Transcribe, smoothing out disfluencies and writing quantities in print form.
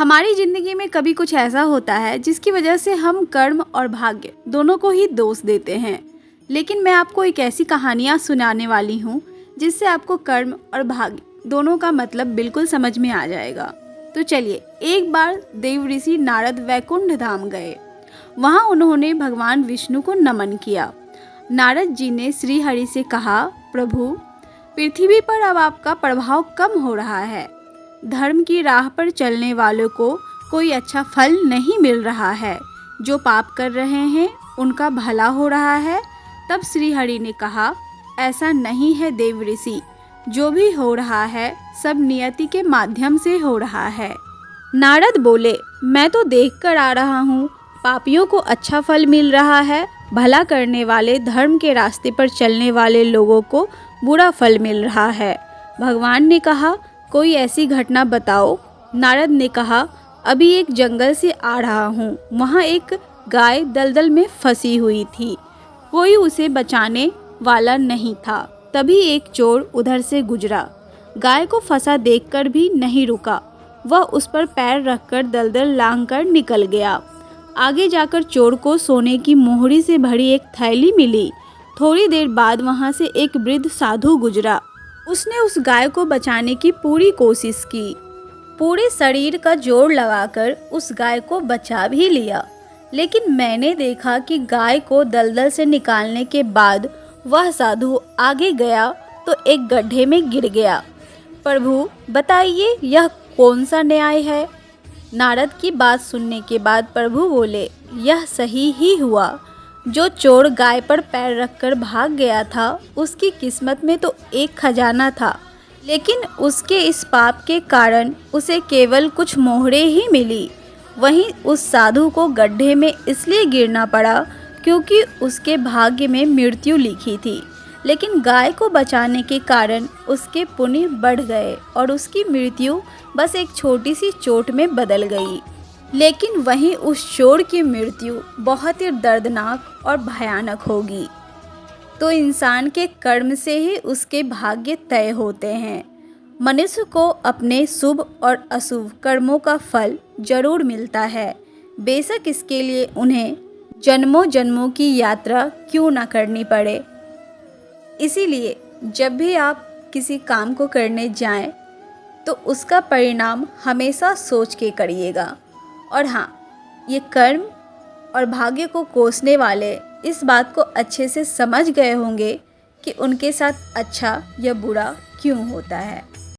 हमारी ज़िंदगी में कभी कुछ ऐसा होता है जिसकी वजह से हम कर्म और भाग्य दोनों को ही दोष देते हैं। लेकिन मैं आपको एक ऐसी कहानियाँ सुनाने वाली हूँ जिससे आपको कर्म और भाग्य दोनों का मतलब बिल्कुल समझ में आ जाएगा। तो चलिए, एक बार देव ऋषि नारद वैकुंठ धाम गए। वहाँ उन्होंने भगवान विष्णु को नमन किया। नारद जी ने श्री हरि से कहा, प्रभु, पृथ्वी पर अब आपका प्रभाव कम हो रहा है। धर्म की राह पर चलने वालों को कोई अच्छा फल नहीं मिल रहा है। जो पाप कर रहे हैं उनका भला हो रहा है। तब श्री हरि ने कहा, ऐसा नहीं है देव ऋषि, जो भी हो रहा है सब नियति के माध्यम से हो रहा है। नारद बोले, मैं तो देख कर आ रहा हूँ, पापियों को अच्छा फल मिल रहा है, भला करने वाले धर्म के रास्ते पर चलने वाले लोगों को बुरा फल मिल रहा है। भगवान ने कहा, कोई ऐसी घटना बताओ। नारद ने कहा, अभी एक जंगल से आ रहा हूँ। वहाँ एक गाय दलदल में फंसी हुई थी। कोई उसे बचाने वाला नहीं था। तभी एक चोर उधर से गुजरा। गाय को फंसा देखकर भी नहीं रुका। वह उस पर पैर रखकर दलदल लांघकर निकल गया। आगे जाकर चोर को सोने की मोहरी से भरी एक थैली मिली। थोड़ी देर बाद वहाँ से एक वृद्ध साधु गुजरा। उसने उस गाय को बचाने की पूरी कोशिश की। पूरे शरीर का जोर लगाकर उस गाय को बचा भी लिया। लेकिन मैंने देखा कि गाय को दलदल से निकालने के बाद वह साधु आगे गया तो एक गड्ढे में गिर गया। प्रभु, बताइए यह कौन सा न्याय है? नारद की बात सुनने के बाद प्रभु बोले, यह सही ही हुआ। जो चोर गाय पर पैर रखकर भाग गया था, उसकी किस्मत में तो एक खजाना था, लेकिन उसके इस पाप के कारण उसे केवल कुछ मोहरे ही मिली। वहीं उस साधु को गड्ढे में इसलिए गिरना पड़ा क्योंकि उसके भाग्य में मृत्यु लिखी थी। लेकिन गाय को बचाने के कारण उसके पुण्य बढ़ गए और उसकी मृत्यु बस एक छोटी सी चोट में बदल गई। लेकिन वहीं उस चोर की मृत्यु बहुत ही दर्दनाक और भयानक होगी। तो इंसान के कर्म से ही उसके भाग्य तय होते हैं। मनुष्य को अपने शुभ और अशुभ कर्मों का फल जरूर मिलता है, बेशक इसके लिए उन्हें जन्मों जन्मों की यात्रा क्यों न करनी पड़े। इसीलिए जब भी आप किसी काम को करने जाएं, तो उसका परिणाम हमेशा सोच के करिएगा। और हाँ, ये कर्म और भाग्य को कोसने वाले इस बात को अच्छे से समझ गए होंगे कि उनके साथ अच्छा या बुरा क्यों होता है।